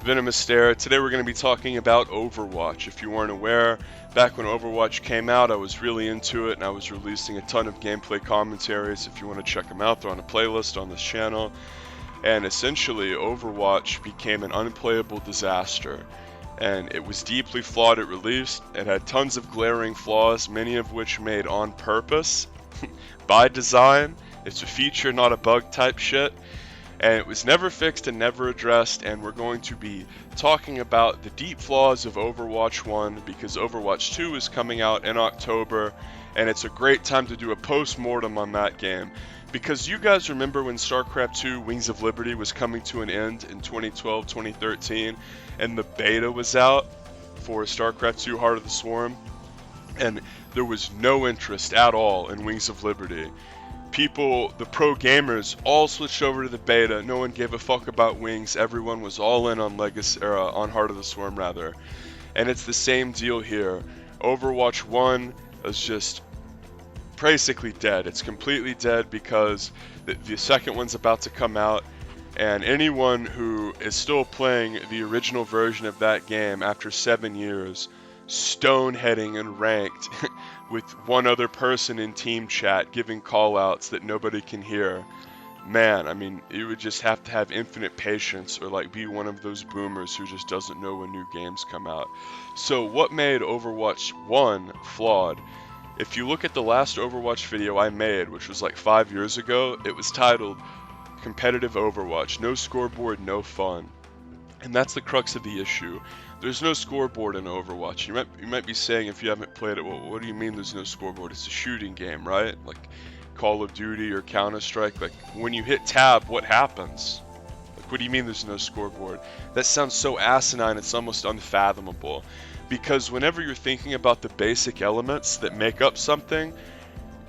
VenomousStare. Today we're going to be talking about Overwatch. If you weren't aware, back when Overwatch came out, I was really into it and I was releasing a ton of gameplay commentaries. If you want to check them out, they're on a playlist on this channel. And essentially, Overwatch became an unplayable disaster. And it was deeply flawed at release. It had tons of glaring flaws, many of which made on purpose, by design. It's a feature, not a bug type shit. And it was never fixed and never addressed, and we're going to be talking about the deep flaws of Overwatch 1 because Overwatch 2 is coming out in October, and it's a great time to do a post-mortem on that game. Because you guys remember when StarCraft 2 Wings of Liberty was coming to an end in 2012, 2013, and the beta was out for StarCraft 2 Heart of the Swarm, and there was no interest at all in Wings of Liberty. People, the pro gamers, all switched over to the beta. No one gave a fuck about Wings. Everyone was all in on Legacy, on Heart of the Swarm rather. And it's the same deal here. Overwatch 1 is just basically dead. It's completely dead because the second one's about to come out, and anyone who is still playing the original version of that game after 7 years, stoneheading and ranked with one other person in team chat giving callouts that nobody can hear. Man, I mean, you would just have to have infinite patience or like be one of those boomers who just doesn't know when new games come out. So what made Overwatch 1 flawed? If you look at the last Overwatch video I made, which was like 5 years ago, it was titled Competitive Overwatch, no scoreboard, no fun. And that's the crux of the issue. There's no scoreboard in Overwatch. You might be saying, if you haven't played it, well, what do you mean there's no scoreboard? It's a shooting game, right? Like Call of Duty or Counter-Strike. Like when you hit tab, what happens? Like what do you mean there's no scoreboard? That sounds so asinine, it's almost unfathomable. Because whenever you're thinking about the basic elements that make up something,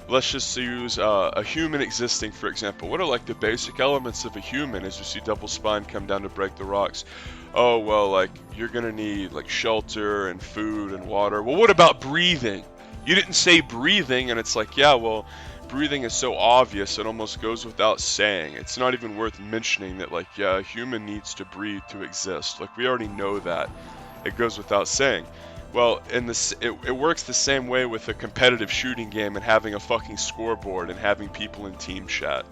let's just use a human existing, for example. What are like the basic elements of a human as you see Double Spine come down to break the rocks? Oh, well, like, you're gonna need, like, shelter and food and water. Well, what about breathing? You didn't say breathing, and it's like, yeah, well, breathing is so obvious, it almost goes without saying. It's not even worth mentioning that, like, yeah, a human needs to breathe to exist. Like, we already know that. It goes without saying. Well, it works the same way with a competitive shooting game and having a fucking scoreboard and having people in team chat.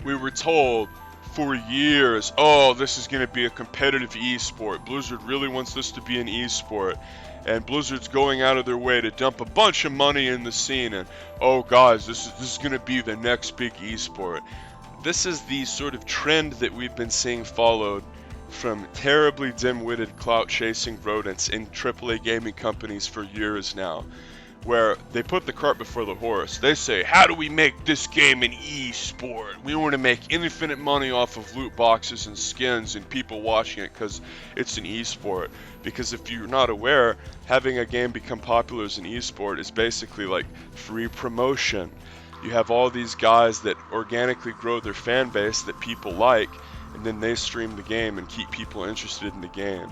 We were told for years, oh, this is going to be a competitive esport. Blizzard really wants this to be an esport. And Blizzard's going out of their way to dump a bunch of money in the scene. And, oh, guys, this is going to be the next big esport. This is the sort of trend that we've been seeing followed from terribly dim-witted clout-chasing rodents in AAA gaming companies for years now, where they put the cart before the horse. They say, how do we make this game an e-sport? We want to make infinite money off of loot boxes and skins and people watching it because it's an e-sport. Because if you're not aware, having a game become popular as an e-sport is basically like free promotion. You have all these guys that organically grow their fan base that people like, and then they stream the game and keep people interested in the game.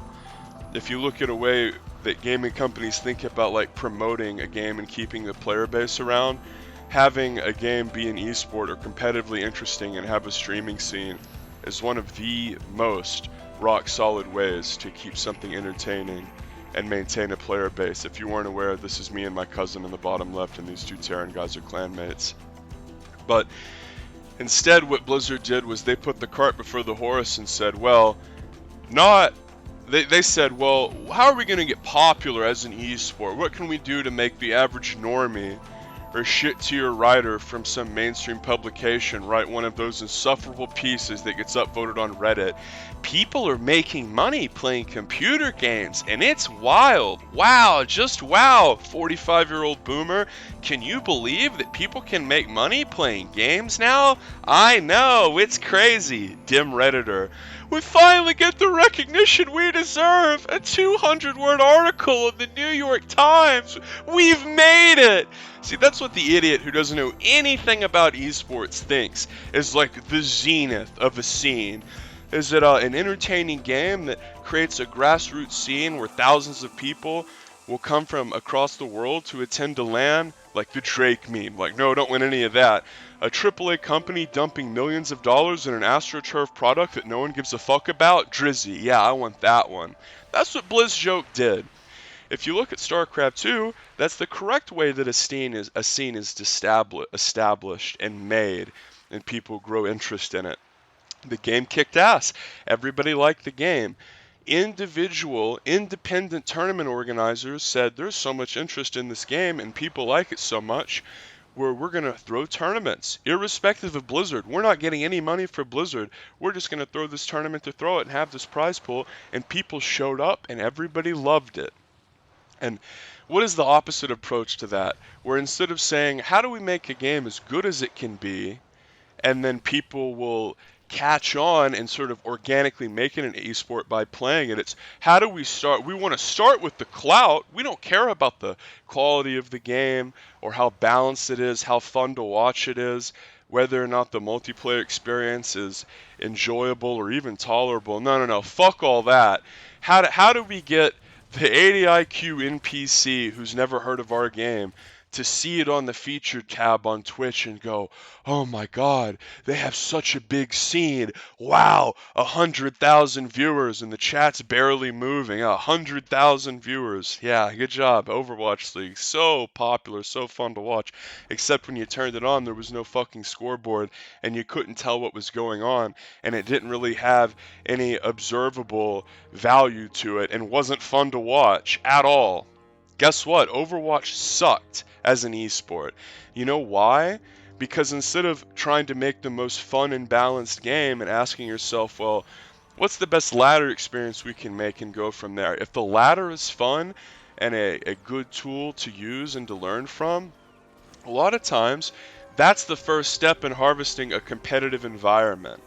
If you look at a way that gaming companies think about like promoting a game and keeping the player base around, having a game be an esport or competitively interesting and have a streaming scene is one of the most rock solid ways to keep something entertaining and maintain a player base. If you weren't aware, this is me and my cousin in the bottom left, and these two Terran guys are clanmates. But instead, what Blizzard did was they put the cart before the horse and said, well, they said, well, how are we going to get popular as an esport? What can we do to make the average normie or shit-tier writer from some mainstream publication write one of those insufferable pieces that gets upvoted on Reddit? People are making money playing computer games, and it's wild. Wow, just wow, 45-year-old boomer. Can you believe that people can make money playing games now? I know, it's crazy. Dim Redditor. We finally get the recognition we deserve. A 200-word article in the New York Times. We've made it. See, that's what the idiot who doesn't know anything about esports thinks is like the zenith of a scene. Is it an entertaining game that creates a grassroots scene where thousands of people will come from across the world to attend a LAN? like the Drake meme. Like, no, don't want any of that. A AAA company dumping millions of dollars in an AstroTurf product that no one gives a fuck about? Drizzy, yeah, I want that one. That's what BlizzJoke did. If you look at StarCraft 2, that's the correct way that a scene is established and made, and people grow interest in it. The game kicked ass. Everybody liked the game. Independent tournament organizers said there's so much interest in this game and people like it so much where we're going to throw tournaments, irrespective of Blizzard. We're not getting any money for Blizzard. We're just going to throw this tournament to throw it and have this prize pool. And people showed up and everybody loved it. And what is the opposite approach to that? Where instead of saying, how do we make a game as good as it can be, and then people will catch on and sort of organically make it an esport by playing it. It's how do we start? We want to start with the clout. We don't care about the quality of the game or how balanced it is, how fun to watch it is, whether or not the multiplayer experience is enjoyable or even tolerable. No. Fuck all that. How do we get the 80 IQ NPC who's never heard of our game to see it on the featured tab on Twitch and go, oh my god, they have such a big scene. Wow, 100,000 viewers and the chat's barely moving. 100,000 viewers. Yeah, good job. Overwatch League. So popular, so fun to watch. Except when you turned it on, there was no fucking scoreboard and you couldn't tell what was going on. And it didn't really have any observable value to it and wasn't fun to watch at all. Guess what? Overwatch sucked as an esport. You know why? Because instead of trying to make the most fun and balanced game and asking yourself, well, what's the best ladder experience we can make and go from there? If the ladder is fun and a good tool to use and to learn from, a lot of times that's the first step in harvesting a competitive environment.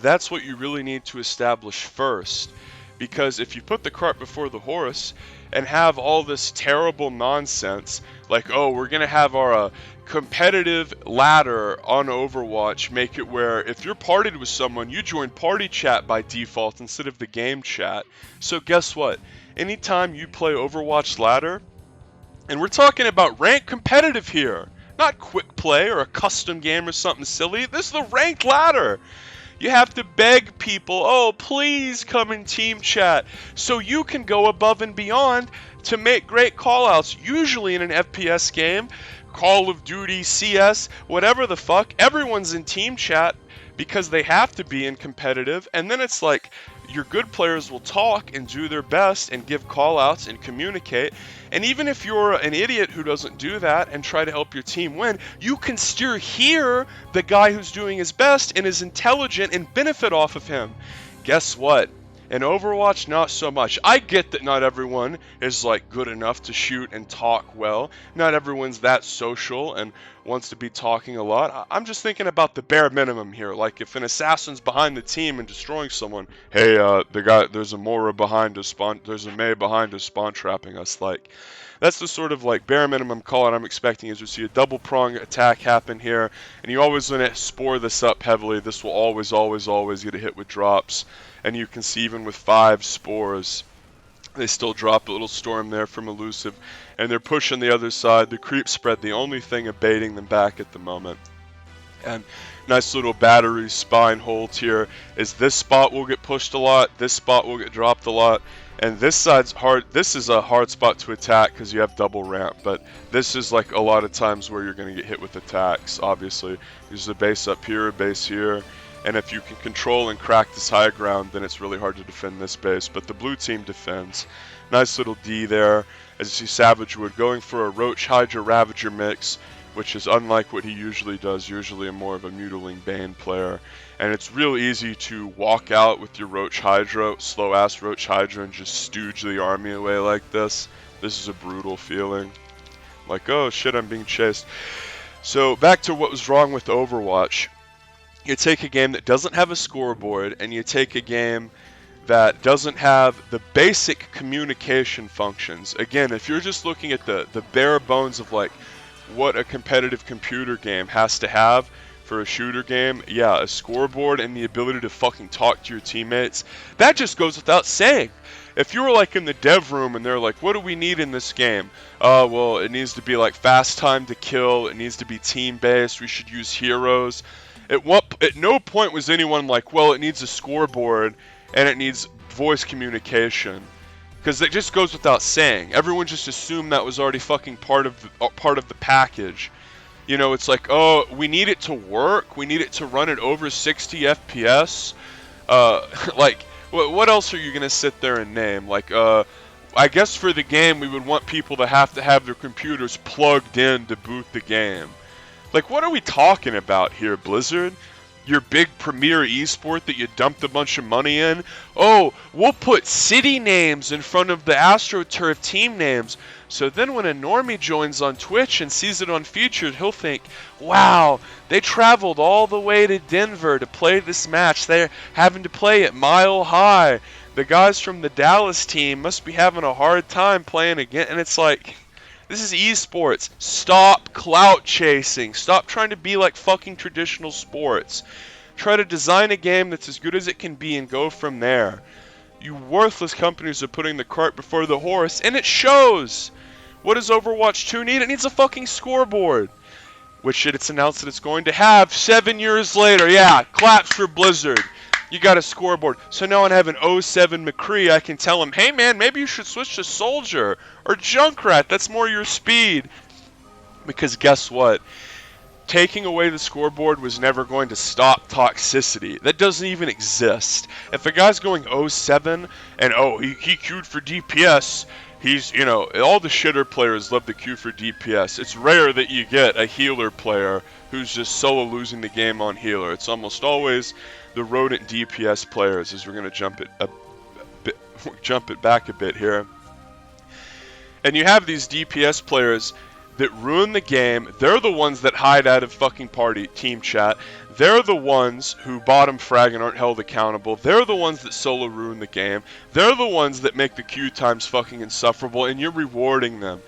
That's what you really need to establish first. Because if you put the cart before the horse and have all this terrible nonsense, like, oh, we're going to have our competitive ladder on Overwatch, make it where if you're partied with someone, you join party chat by default instead of the game chat. So guess what? Anytime you play Overwatch ladder, and we're talking about ranked competitive here, not quick play or a custom game or something silly. This is the ranked ladder. You have to beg people, oh, please come in team chat, so you can go above and beyond to make great callouts. Usually in an FPS game, Call of Duty, CS, whatever the fuck, everyone's in team chat because they have to be in competitive, and then it's like your good players will talk and do their best and give callouts and communicate. And even if you're an idiot who doesn't do that and try to help your team win, you can still hear the guy who's doing his best and is intelligent and benefit off of him. Guess what? In Overwatch, not so much. I get that not everyone is like good enough to shoot and talk well. Not everyone's that social and wants to be talking a lot. I'm just thinking about the bare minimum here. Like if an assassin's behind the team and destroying someone, hey, there's a Mora behind us, there's a Mei behind us spawn trapping us. Like that's the sort of like bare minimum call out I'm expecting is to see a double prong attack happen here, and you always want to spore this up heavily. This will always get a hit with drops. And you can see even with 5 spores, they still drop a little storm there from Elusive. And they're pushing the other side. The creep spread, the only thing abating them back at the moment. And nice little battery spine hold here. Is this spot will get pushed a lot. This spot will get dropped a lot. And this side's hard. This is a hard spot to attack because you have double ramp. But this is like a lot of times where you're going to get hit with attacks, obviously. There's a base up here, a base here. And if you can control and crack this high ground, then it's really hard to defend this base. But the blue team defends. Nice little D there. As you see Savage Wood going for a Roach Hydra Ravager mix, which is unlike what he usually does. Usually a more of a Mutiling Bane player. And it's real easy to walk out with your Roach Hydra, slow ass Roach Hydra, and just stooge the army away like this. This is a brutal feeling. Like, oh shit, I'm being chased. So back to what was wrong with Overwatch. You take a game that doesn't have a scoreboard, and you take a game that doesn't have the basic communication functions. Again, if you're just looking at the bare bones of like what a competitive computer game has to have for a shooter game, yeah, a scoreboard and the ability to fucking talk to your teammates, that just goes without saying. If you were like in the dev room and they're like, what do we need in this game? Well, it needs to be like fast time to kill, it needs to be team based, we should use heroes. At no point was anyone like, well, it needs a scoreboard and it needs voice communication. Because it just goes without saying. Everyone just assumed that was already fucking part of the package. You know, it's like, oh, we need it to work. We need it to run at over 60 FPS. Like, what else are you gonna sit there and name? Like, I guess for the game, we would want people to have their computers plugged in to boot the game. Like, what are we talking about here, Blizzard? Your big premier esport that you dumped a bunch of money in? Oh, we'll put city names in front of the AstroTurf team names. So then when a normie joins on Twitch and sees it on featured, he'll think, wow, they traveled all the way to Denver to play this match. They're having to play at Mile High. The guys from the Dallas team must be having a hard time playing again. And it's like, this is esports. Stop clout chasing. Stop trying to be like fucking traditional sports. Try to design a game that's as good as it can be and go from there. You worthless companies are putting the cart before the horse, and it shows! What does Overwatch 2 need? It needs a fucking scoreboard. Which it's announced that it's going to have 7 years later. Yeah, claps for Blizzard. You got a scoreboard. So now when I have an 07 McCree, I can tell him, hey man, maybe you should switch to Soldier or Junkrat. That's more your speed. Because guess what? Taking away the scoreboard was never going to stop toxicity. That doesn't even exist. If a guy's going 07 and he queued for DPS, he's, you know, all the shitter players love the queue for DPS. It's rare that you get a healer player who's just solo losing the game on healer. It's almost always the rodent DPS players, as we're going to jump it back a bit here. And you have these DPS players that ruin the game. They're the ones that hide out of fucking party team chat. They're the ones who bottom frag and aren't held accountable. They're the ones that solo ruin the game. They're the ones that make the queue times fucking insufferable, and you're rewarding them.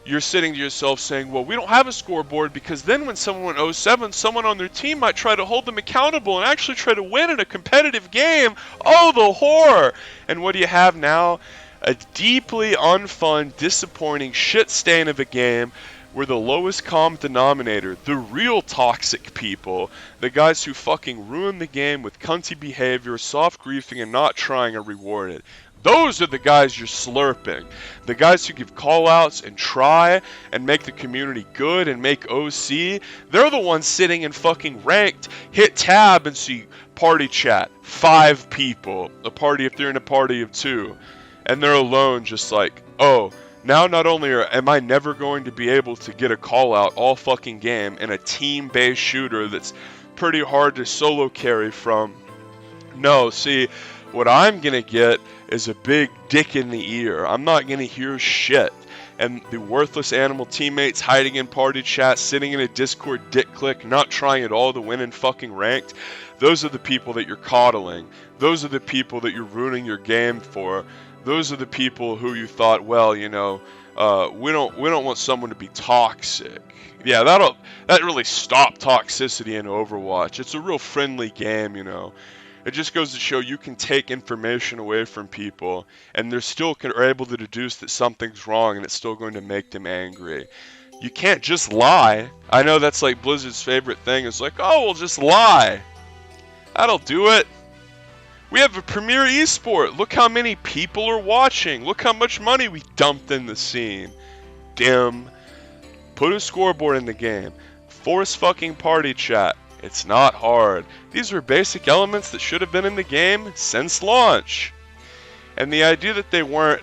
You're sitting to yourself saying, well, we don't have a scoreboard because then when someone went 07, someone on their team might try to hold them accountable and actually try to win in a competitive game. Oh, the horror! And what do you have now? A deeply unfun, disappointing shit stain of a game where the lowest common denominator, the real toxic people, the guys who fucking ruin the game with cunty behavior, soft griefing, and not trying are rewarded. Those are the guys you're slurping. The guys who give callouts and try and make the community good and make OC. They're the ones sitting in fucking ranked, hit tab and see party chat. 5 people. A party if they're in a party of 2. And they're alone just like, oh, now not only am I never going to be able to get a call out all fucking game in a team-based shooter that's pretty hard to solo carry from. No, see, what I'm going to get is a big dick in the ear. I'm not going to hear shit. And the worthless animal teammates hiding in party chat, sitting in a Discord dick click, not trying at all to win in fucking ranked, those are the people that you're coddling. Those are the people that you're ruining your game for. Those are the people who you thought, well, you know, we don't want someone to be toxic. Yeah, that really stopped toxicity in Overwatch. It's a real friendly game, you know. It just goes to show you can take information away from people, and they're still are able to deduce that something's wrong, and it's still going to make them angry. You can't just lie. I know that's like Blizzard's favorite thing. It's like, oh, we'll just lie. That'll do it. We have a premier esport. Look how many people are watching. Look how much money we dumped in the scene. Dim. Put a scoreboard in the game. Force fucking party chat. It's not hard. These are basic elements that should have been in the game since launch. And the idea that they weren't,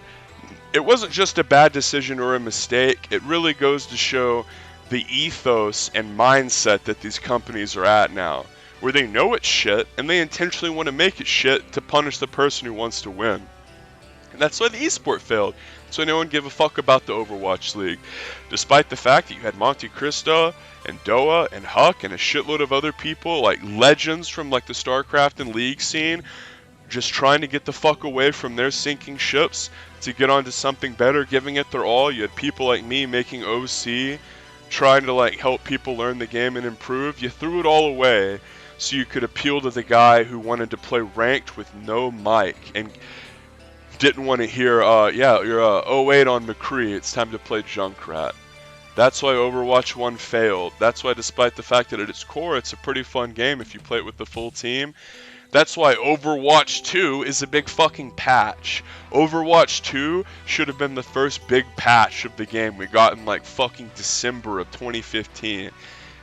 it wasn't just a bad decision or a mistake. It really goes to show the ethos and mindset that these companies are at now, where they know it's shit and they intentionally want to make it shit to punish the person who wants to win. And that's why the esport failed. So no one gave a fuck about the Overwatch League. Despite the fact that you had Monte Cristo and Doa and Huck and a shitload of other people, like legends from like the StarCraft and League scene, just trying to get the fuck away from their sinking ships to get onto something better, giving it their all. You had people like me making OC, trying to like help people learn the game and improve. You threw it all away so you could appeal to the guy who wanted to play ranked with no mic and didn't want to hear, yeah, you're 08 on McCree, it's time to play Junkrat. That's why Overwatch 1 failed. That's why, despite the fact that at its core it's a pretty fun game if you play it with the full team, that's why Overwatch 2 is a big fucking patch. Overwatch 2 should have been the first big patch of the game we got in like fucking December of 2015.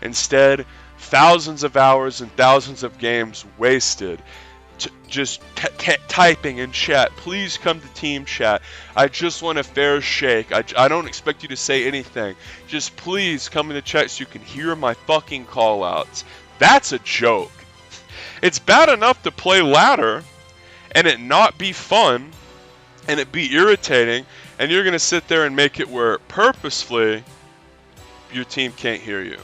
Instead, thousands of hours and thousands of games wasted just typing in chat. Please come to team chat. I just want a fair shake. I don't expect you to say anything. Just please come in the chat so you can hear my fucking callouts. That's a joke. It's bad enough to play ladder and it not be fun and it be irritating, and you're gonna sit there and make it where purposefully your team can't hear you.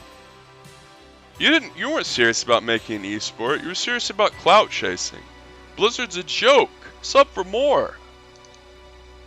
You weren't serious about making an esport. You were serious about clout chasing. Blizzard's a joke. Sub for more.